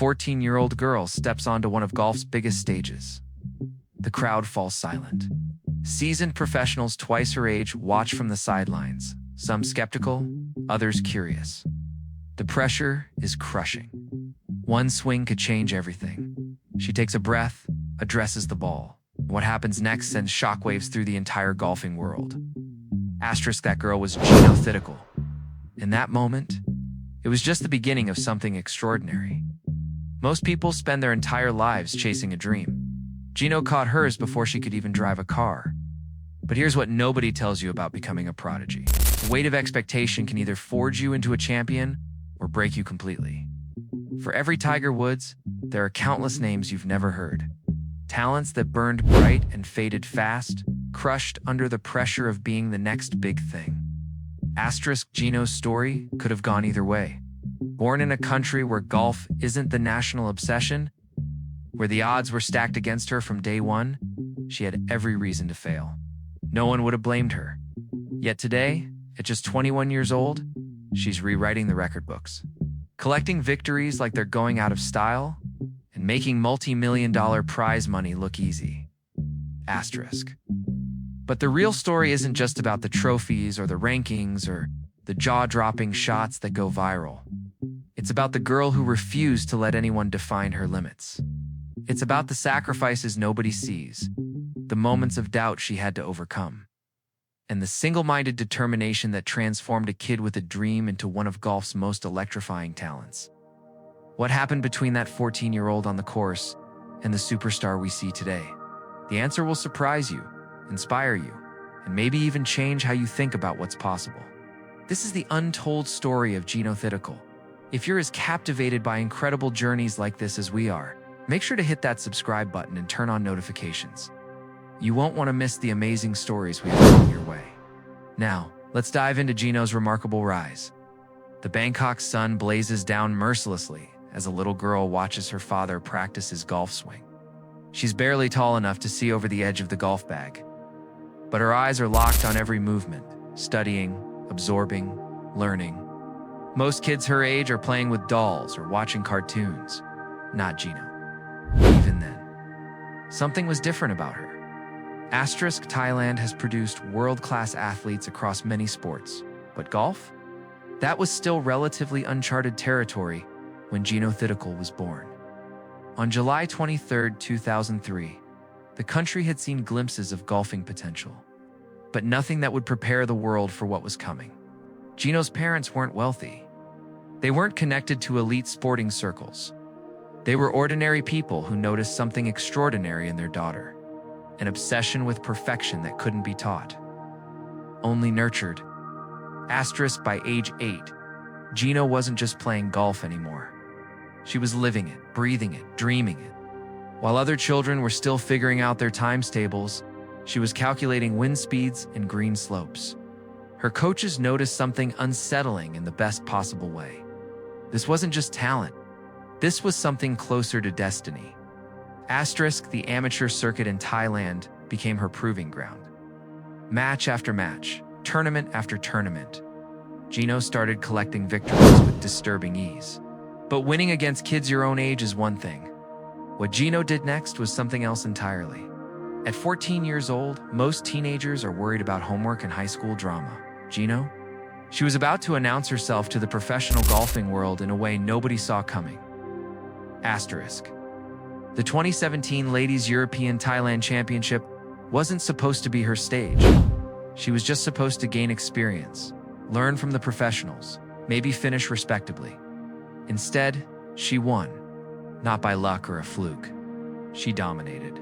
14-year-old girl steps onto one of golf's biggest stages. The crowd falls silent. Seasoned professionals twice her age watch from the sidelines, some skeptical, others curious. The pressure is crushing. One swing could change everything. She takes a breath, addresses the ball. What happens next sends shockwaves through the entire golfing world. That girl was Jeeno Thitikul. In that moment, it was just the beginning of something extraordinary. Most people spend their entire lives chasing a dream. Jeeno caught hers before she could even drive a car. But here's what nobody tells you about becoming a prodigy. The weight of expectation can either forge you into a champion or break you completely. For every Tiger Woods, there are countless names you've never heard. Talents that burned bright and faded fast, crushed under the pressure of being the next big thing. Jeeno's story could have gone either way. Born in a country where golf isn't the national obsession, where the odds were stacked against her from day one, she had every reason to fail. No one would have blamed her. Yet today, at just 21 years old, she's rewriting the record books. Collecting victories like they're going out of style, and making multi-million-dollar prize money look easy. But the real story isn't just about the trophies or the rankings or the jaw-dropping shots that go viral. It's about the girl who refused to let anyone define her limits. It's about the sacrifices nobody sees, the moments of doubt she had to overcome, and the single-minded determination that transformed a kid with a dream into one of golf's most electrifying talents. What happened between that 14-year-old on the course and the superstar we see today? The answer will surprise you, inspire you, and maybe even change how you think about what's possible. This is the untold story of Jeeno Thitikul. If you're as captivated by incredible journeys like this as we are, make sure to hit that subscribe button and turn on notifications. You won't want to miss the amazing stories we have coming your way. Now, let's dive into Jeeno's remarkable rise. The Bangkok sun blazes down mercilessly as a little girl watches her father practice his golf swing. She's barely tall enough to see over the edge of the golf bag, but her eyes are locked on every movement, studying, absorbing, learning. Most kids her age are playing with dolls or watching cartoons. Not Jeeno. Even then, something was different about her. Thailand has produced world-class athletes across many sports, but golf? That was still relatively uncharted territory when Jeeno Thitikul was born. On July 23, 2003, the country had seen glimpses of golfing potential, but nothing that would prepare the world for what was coming. Jeeno's parents weren't wealthy. They weren't connected to elite sporting circles. They were ordinary people who noticed something extraordinary in their daughter, an obsession with perfection that couldn't be taught, only nurtured. By age 8, Jeeno wasn't just playing golf anymore. She was living it, breathing it, dreaming it. While other children were still figuring out their times tables, she was calculating wind speeds and green slopes. Her coaches noticed something unsettling in the best possible way. This wasn't just talent. This was something closer to destiny. The amateur circuit in Thailand became her proving ground. Match after match, tournament after tournament, Jeeno started collecting victories with disturbing ease. But winning against kids your own age is one thing. What Jeeno did next was something else entirely. At 14 years old, most teenagers are worried about homework and high school drama. Jeeno? She was about to announce herself to the professional golfing world in a way nobody saw coming. The 2017 Ladies European Thailand Championship wasn't supposed to be her stage. She was just supposed to gain experience, learn from the professionals, maybe finish respectably. Instead, she won. Not by luck or a fluke. She dominated.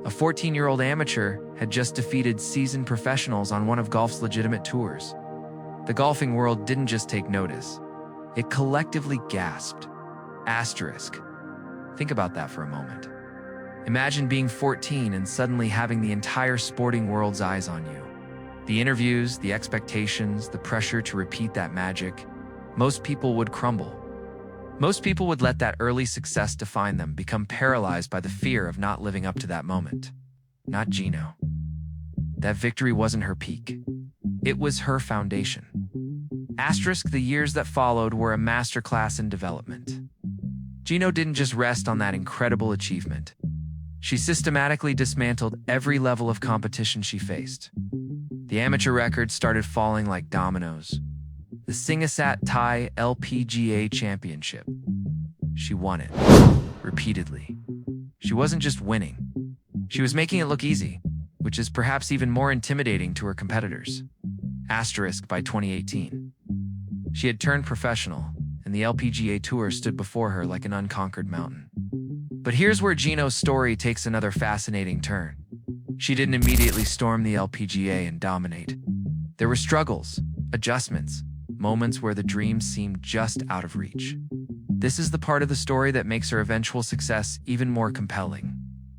A 14-year-old amateur had just defeated seasoned professionals on one of golf's legitimate tours. The golfing world didn't just take notice. It collectively gasped. Think about that for a moment. Imagine being 14 and suddenly having the entire sporting world's eyes on you. The interviews, the expectations, the pressure to repeat that magic. Most people would crumble. Most people would let that early success define them, become paralyzed by the fear of not living up to that moment. Not Jeeno. That victory wasn't her peak. It was her foundation. The years that followed were a masterclass in development. Jeeno didn't just rest on that incredible achievement. She systematically dismantled every level of competition she faced. The amateur records started falling like dominoes. The Singasat Thai LPGA Championship. She won it. Repeatedly. She wasn't just winning. She was making it look easy, which is perhaps even more intimidating to her competitors. Asterisk by 2018. She had turned professional, and the LPGA Tour stood before her like an unconquered mountain. But here's where Jeeno's story takes another fascinating turn. She didn't immediately storm the LPGA and dominate. There were struggles, adjustments, moments where the dream seemed just out of reach. This is the part of the story that makes her eventual success even more compelling.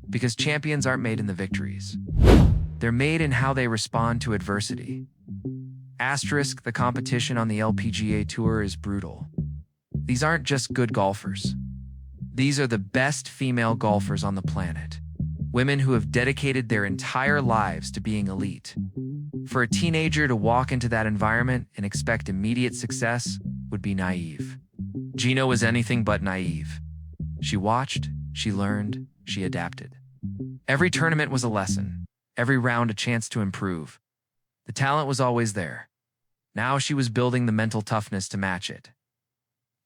Because champions aren't made in the victories. They're made in how they respond to adversity. Asterisk, the competition on the LPGA Tour is brutal. These aren't just good golfers. These are the best female golfers on the planet. Women who have dedicated their entire lives to being elite. For a teenager to walk into that environment and expect immediate success would be naive. Jeeno was anything but naive. She watched, she learned, she adapted. Every tournament was a lesson, every round a chance to improve. The talent was always there. Now she was building the mental toughness to match it.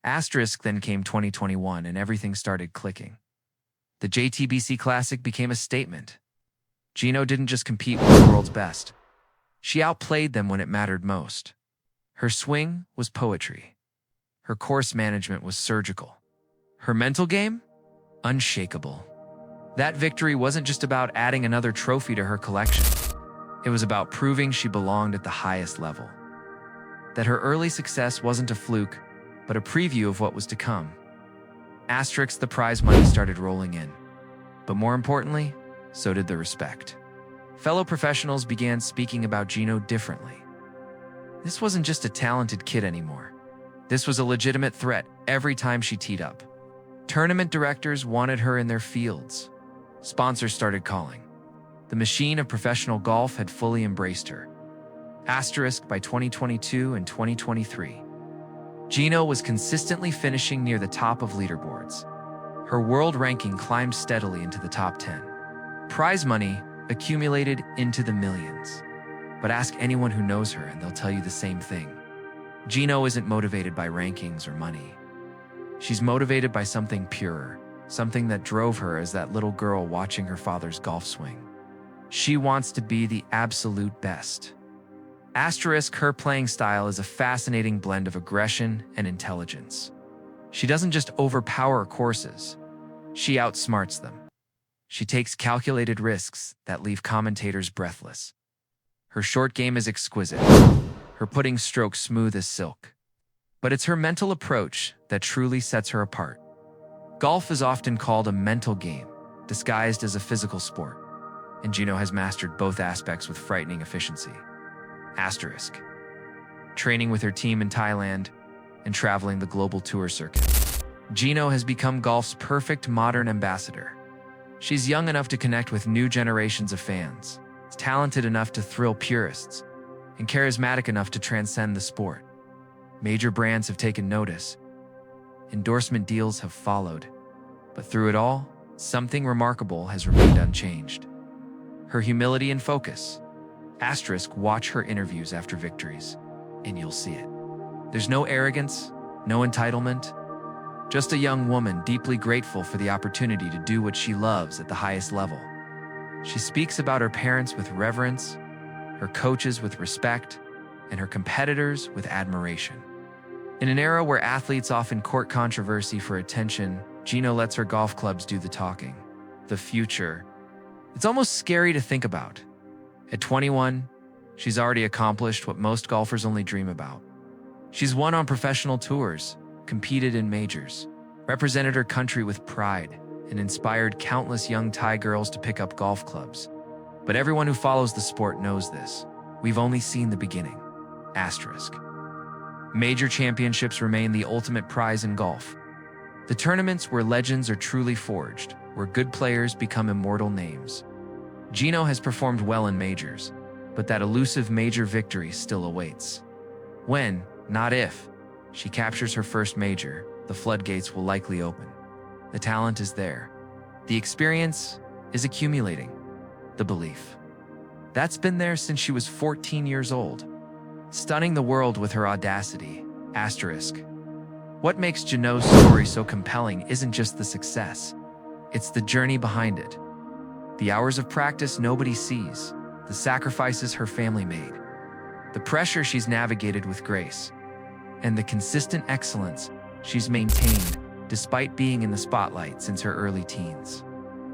Asterisk, then came 2021 and everything started clicking. The JTBC Classic became a statement. Jeeno didn't just compete with the world's best. She outplayed them when it mattered most. Her swing was poetry. Her course management was surgical. Her mental game? Unshakable. That victory wasn't just about adding another trophy to her collection. It was about proving she belonged at the highest level. That her early success wasn't a fluke, but a preview of what was to come. Asterisk, the prize money started rolling in. But more importantly, so did the respect. Fellow professionals began speaking about Jeeno differently. This wasn't just a talented kid anymore. This was a legitimate threat every time she teed up. Tournament directors wanted her in their fields. Sponsors started calling. The machine of professional golf had fully embraced her. Asterisk, by 2022 and 2023. Jeeno was consistently finishing near the top of leaderboards. Her world ranking climbed steadily into the top 10. Prize money accumulated into the millions. But ask anyone who knows her and they'll tell you the same thing. Jeeno isn't motivated by rankings or money. She's motivated by something purer, something that drove her as that little girl watching her father's golf swing. She wants to be the absolute best. Asterisk, her playing style is a fascinating blend of aggression and intelligence. She doesn't just overpower courses, she outsmarts them. She takes calculated risks that leave commentators breathless. Her short game is exquisite, her putting stroke smooth as silk. But it's her mental approach that truly sets her apart. Golf is often called a mental game, disguised as a physical sport, and Jeeno has mastered both aspects with frightening efficiency. Asterisk. Training with her team in Thailand and traveling the global tour circuit. Jeeno has become golf's perfect modern ambassador. She's young enough to connect with new generations of fans, talented enough to thrill purists, and charismatic enough to transcend the sport. Major brands have taken notice. Endorsement deals have followed. But through it all, something remarkable has remained unchanged. Her humility and focus. Asterisk, watch her interviews after victories, and you'll see it. There's no arrogance, no entitlement, just a young woman deeply grateful for the opportunity to do what she loves at the highest level. She speaks about her parents with reverence, her coaches with respect, and her competitors with admiration. In an era where athletes often court controversy for attention, Jeeno lets her golf clubs do the talking. The future. It's almost scary to think about. At 21, she's already accomplished what most golfers only dream about. She's won on professional tours, competed in majors, represented her country with pride, and inspired countless young Thai girls to pick up golf clubs. But everyone who follows the sport knows this. We've only seen the beginning. Asterisk. Major championships remain the ultimate prize in golf. The tournaments where legends are truly forged, where good players become immortal names. Jeeno has performed well in majors, but that elusive major victory still awaits. When, not if, she captures her first major, the floodgates will likely open. The talent is there. The experience is accumulating. The belief. That's been there since she was 14 years old, stunning the world with her audacity. Asterisk. What makes Jeeno's story so compelling isn't just the success, it's the journey behind it. The hours of practice nobody sees, the sacrifices her family made, the pressure she's navigated with grace, and the consistent excellence she's maintained despite being in the spotlight since her early teens.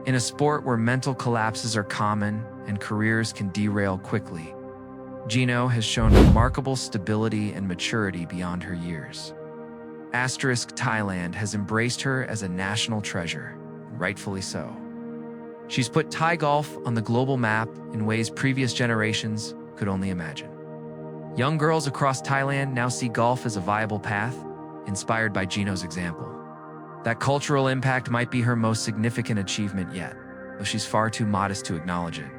In a sport where mental collapses are common and careers can derail quickly, Jeeno has shown remarkable stability and maturity beyond her years. Asterisk. Thailand has embraced her as a national treasure, rightfully so. She's put Thai golf on the global map in ways previous generations could only imagine. Young girls across Thailand now see golf as a viable path, inspired by Jeeno's example. That cultural impact might be her most significant achievement yet, though she's far too modest to acknowledge it.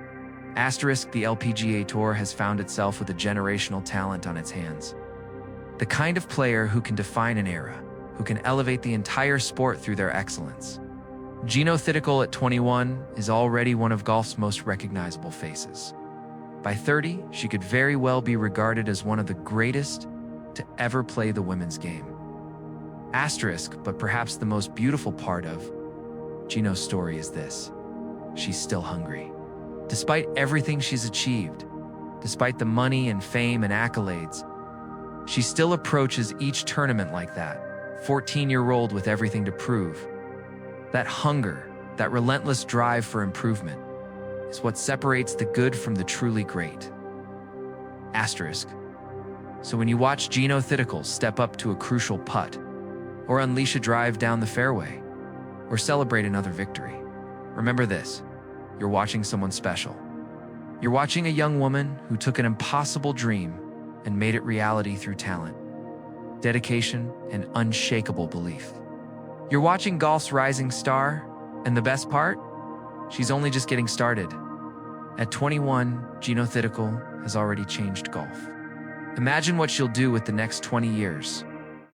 Asterisk. The LPGA Tour has found itself with a generational talent on its hands. The kind of player who can define an era, who can elevate the entire sport through their excellence. Jeeno Thitikul at 21 is already one of golf's most recognizable faces. By 30, she could very well be regarded as one of the greatest to ever play the women's game. Asterisk. But perhaps the most beautiful part of Jeeno's story is this. She's still hungry. Despite everything she's achieved, despite the money and fame and accolades, she still approaches each tournament like that, 14-year-old with everything to prove. That hunger, that relentless drive for improvement, is what separates the good from the truly great. Asterisk. So when you watch Jeeno Thitikul step up to a crucial putt, or unleash a drive down the fairway, or celebrate another victory, remember this: you're watching someone special. You're watching a young woman who took an impossible dream and made it reality through talent, dedication, and unshakable belief. You're watching golf's rising star, and the best part? She's only just getting started. At 21, Jeeno Thitikul has already changed golf. Imagine what she'll do with the next 20 years.